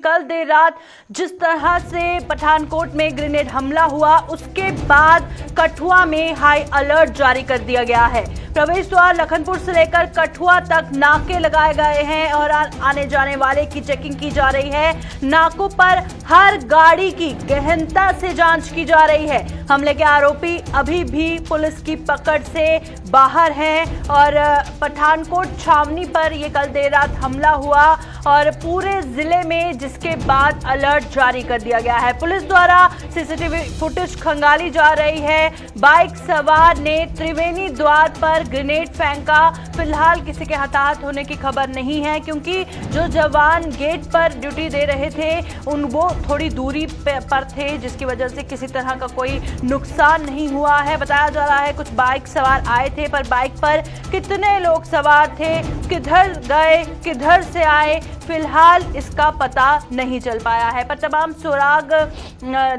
कल देर रात जिस तरह से पठानकोट में ग्रेनेड हमला हुआ, उसके बाद कठुआ में हाई अलर्ट जारी कर दिया गया है। प्रवेश द्वार लखनपुर से लेकर कठुआ तक नाके लगाए गए हैं और आने जाने वाले की चेकिंग की जा रही है। नाकों पर हर गाड़ी की गहनता से जांच की जा रही है। हमले के आरोपी अभी भी पुलिस की पकड़ से बाहर हैं और पठानकोट छावनी पर यह कल देर रात हमला हुआ और पूरे जिले में, जिसके बाद अलर्ट जारी कर दिया गया है। पुलिस द्वारा सीसीटीवी फुटेज खंगाली जा रही है। बाइक सवार ने त्रिवेणी द्वार पर ग्रेनेड फेंका। फिलहाल किसी के हताहत होने की खबर नहीं है, क्योंकि जो जवान गेट पर ड्यूटी दे रहे थे वो थोड़ी दूरी पर थे, जिसकी वजह से किसी तरह का कोई नुकसान नहीं हुआ है। बताया जा रहा है कुछ बाइक सवार आए थे, पर बाइक पर कितने लोग सवार थे, किधर गए, किधर से आए, फिलहाल इसका पता नहीं चल पाया है। पर तमाम सुराग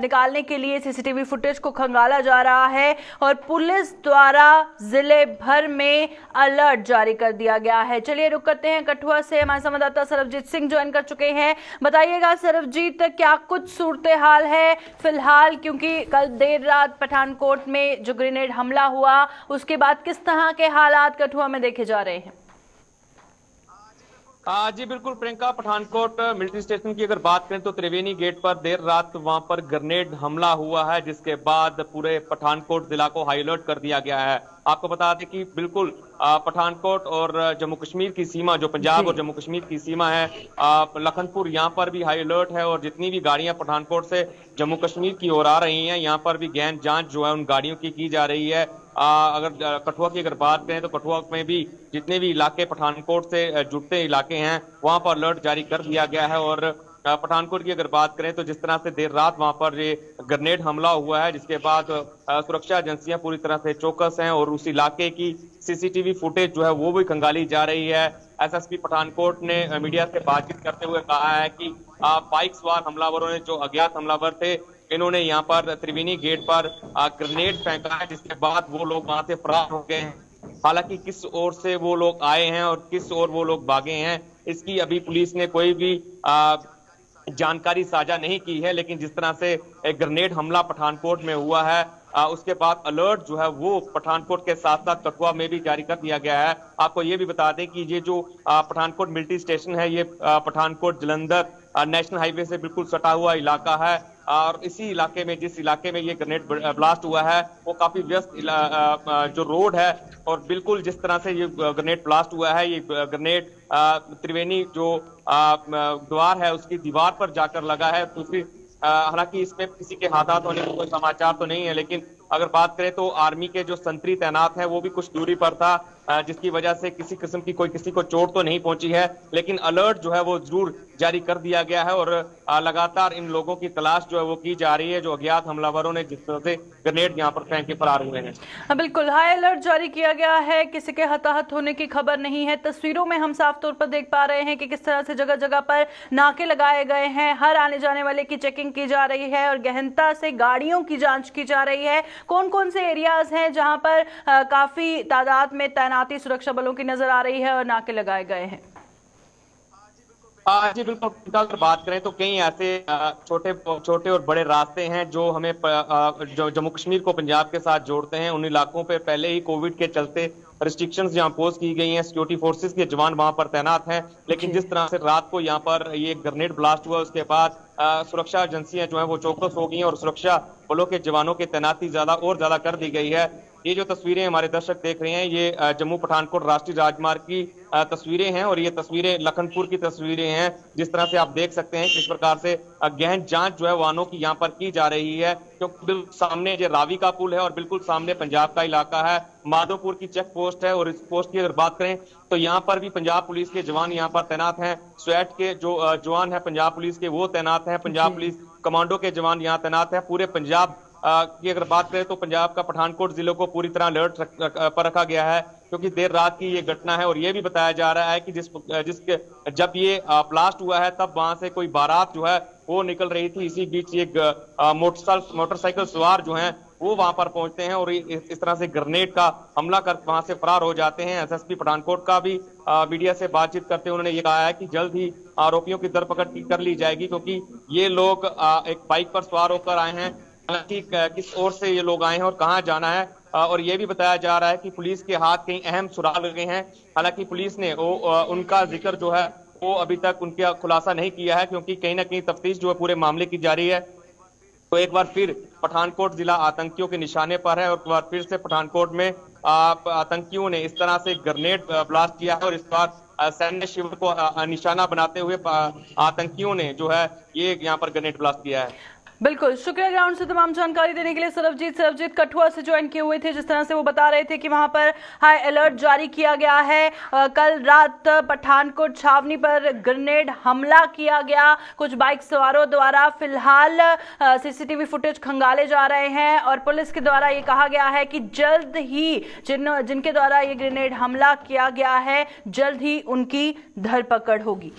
निकालने के लिए सीसीटीवी फुटेज को खंगाला जा रहा है और पुलिस द्वारा जिले भर में अलर्ट जारी कर दिया गया है। चलिए रुक करते हैं कठुआ से, हमारे संवाददाता सरबजीत सिंह ज्वाइन कर चुके हैं। बताइएगा सरबजीत, क्या कुछ सूरत हाल है फिलहाल, क्योंकि कल देर रात पठानकोट में जो ग्रेनेड हमला हुआ, उसके बाद किस तरह के हालात कठुआ में देखे जा रहे हैं? जी बिल्कुल प्रियंका, पठानकोट मिलिट्री स्टेशन की अगर बात करें तो त्रिवेणी गेट पर देर रात वहां पर ग्रेनेड हमला हुआ है, जिसके बाद पूरे पठानकोट जिला को हाई अलर्ट कर दिया गया है। आपको बता दें कि बिल्कुल पठानकोट और जम्मू कश्मीर की सीमा, जो पंजाब और जम्मू कश्मीर की सीमा है, लखनपुर, यहाँ पर भी हाई अलर्ट है और जितनी भी गाड़ियां पठानकोट से जम्मू कश्मीर की ओर आ रही हैं, यहाँ पर भी गहन जांच जो है उन गाड़ियों की जा रही है। अगर कठुआ की अगर बात करें तो कठुआ में भी जितने भी इलाके पठानकोट से जुड़ते इलाके हैं, वहां पर अलर्ट जारी कर दिया गया है। और पठानकोट की अगर बात करें तो जिस तरह से देर रात वहां पर ये ग्रेनेड हमला हुआ है, जिसके बाद सुरक्षा एजेंसियां पूरी तरह से चौकस हैं और उस इलाके की सीसीटीवी फुटेज जो है वो भी खंगाली जा रही है। एसएसपी पठानकोट ने मीडिया से बातचीत करते हुए कहा है कि बाइक सवार हमलावरों ने, जो अज्ञात हमलावर थे, इन्होंने यहाँ पर त्रिवेणी गेट पर ग्रेनेड फेंका है, जिसके बाद वो लोग वहां से फरार हो गए हैं। हालांकि किस ओर से वो लोग आए हैं और किस ओर वो लोग भागे हैं, इसकी अभी पुलिस ने कोई भी जानकारी साझा नहीं की है। लेकिन जिस तरह से एक ग्रेनेड हमला पठानकोट में हुआ है, उसके बाद अलर्ट जो है वो पठानकोट के साथ साथ कठुआ में भी जारी कर दिया गया है। आपको ये भी बता दें कि ये जो पठानकोट मिलिट्री स्टेशन है, ये पठानकोट जलंधर नेशनल हाईवे से बिल्कुल सटा हुआ इलाका है और इसी इलाके में, जिस इलाके में ये ग्रेनेड ब्लास्ट हुआ है, वो काफी व्यस्त जो रोड है और बिल्कुल जिस तरह से ये ग्रेनेड ब्लास्ट हुआ है, ये ग्रेनेड त्रिवेणी जो द्वार है उसकी दीवार पर जाकर लगा है। दूसरी हालांकि इसमें किसी के हाथात होने का कोई समाचार तो नहीं है, लेकिन अगर बात करें तो आर्मी के जो संतरी तैनात हैं वो भी कुछ दूरी पर था, जिसकी वजह से किसी किस्म की किसी को चोट तो नहीं पहुंची है। लेकिन अलर्ट जो है वो जरूर जारी कर दिया गया है और लगातार इन लोगों की तलाश जो है वो की जा रही है, जो अज्ञात हमलावरों ने जिस तरह से ग्रेनेड यहाँ पर फेंक के फरार हुए हैं। बिल्कुल हाई अलर्ट जारी किया गया है, किसी के हताहत होने की खबर नहीं है। तस्वीरों में हम साफ तौर पर देख पा रहे हैं कि किस तरह से जगह जगह पर नाके लगाए गए हैं, हर आने जाने वाले की चेकिंग की जा रही है और गहनता से गाड़ियों की जांच की जा रही है। कौन कौन से एरियाज हैं जहां पर काफी तादाद में तैनाती सुरक्षा बलों की नजर आ रही है और नाके लगाए गए हैं? जी बिल्कुल, अगर बात करें तो कई ऐसे छोटे छोटे और बड़े रास्ते हैं जो हमें जो जम्मू कश्मीर को पंजाब के साथ जोड़ते हैं। उन इलाकों पे पहले ही कोविड के चलते रिस्ट्रिक्शंस यहाँ पोस्ट की गई हैं, सिक्योरिटी फोर्सेस के जवान वहां पर तैनात हैं। लेकिन जिस तरह से रात को यहाँ पर ये ग्रेनेड ब्लास्ट हुआ, उसके बाद सुरक्षा एजेंसियां जो है वो चौकस हो गई हैं और सुरक्षा बलों के जवानों की तैनाती ज्यादा कर दी गई है। ये जो तस्वीरें हमारे दर्शक देख रहे हैं, ये जम्मू पठानकोट राष्ट्रीय राजमार्ग की तस्वीरें हैं और ये तस्वीरें लखनपुर की तस्वीरें हैं। जिस तरह से आप देख सकते हैं किस प्रकार से गहन जांच जो है वाहनों की यहाँ पर की जा रही है, क्योंकि बिल्कुल सामने जो रावी का पुल है और बिल्कुल सामने पंजाब का इलाका है, माधोपुर की चेक पोस्ट है। और इस पोस्ट की अगर बात करें तो यहाँ पर भी पंजाब पुलिस के जवान यहाँ पर तैनात हैं। स्वेट के जो जवान है पंजाब पुलिस के, वो तैनात हैं। पंजाब पुलिस कमांडो के जवान यहाँ तैनात है। पूरे पंजाब की अगर बात करें तो पंजाब का पठानकोट जिले को पूरी तरह अलर्ट पर रखा गया है, क्योंकि देर रात की ये घटना है। और ये भी बताया जा रहा है कि जब ये ब्लास्ट हुआ है तब वहां से कोई बारात जो है वो निकल रही थी। इसी बीच एक मोटरसाइकिल सवार जो हैं वो वहां पर पहुंचते हैं और इस तरह से ग्रेनेड का हमला कर वहां से फरार हो जाते हैं। एसएसपी पठानकोट का भी मीडिया से बातचीत करते हुए उन्होंने ये कहा है कि जल्द ही आरोपियों की धरपकड़ कर ली जाएगी, क्योंकि ये लोग एक बाइक पर सवार होकर आए हैं। हालांकि किस ओर से ये लोग आए हैं और कहाँ जाना है, और ये भी बताया जा रहा है कि पुलिस के हाथ कई अहम सुराग लगे हैं। हालांकि पुलिस ने उनका जिक्र जो है वो अभी तक उनका खुलासा नहीं किया है, क्योंकि कहीं ना कहीं तफ्तीश जो है पूरे मामले की जारी है। तो एक बार फिर पठानकोट जिला आतंकियों के निशाने पर है और एक बार फिर से पठानकोट में आतंकियों ने इस तरह से ग्रेनेड ब्लास्ट किया है और इस बार सैन्य शिविर को निशाना बनाते हुए आतंकियों ने जो है ये यहाँ पर ग्रेनेड ब्लास्ट किया है। बिल्कुल, शुक्रिया ग्राउंड से तमाम जानकारी देने के लिए। सरबजीत कठुआ से ज्वाइन किए हुए थे। जिस तरह से वो बता रहे थे कि वहां पर हाई अलर्ट जारी किया गया है। कल रात पठानकोट छावनी पर ग्रेनेड हमला किया गया कुछ बाइक सवारों द्वारा। फिलहाल सीसीटीवी फुटेज खंगाले जा रहे हैं और पुलिस के द्वारा ये कहा गया है कि जल्द ही जिनके द्वारा ये ग्रेनेड हमला किया गया है, जल्द ही उनकी धरपकड़ होगी।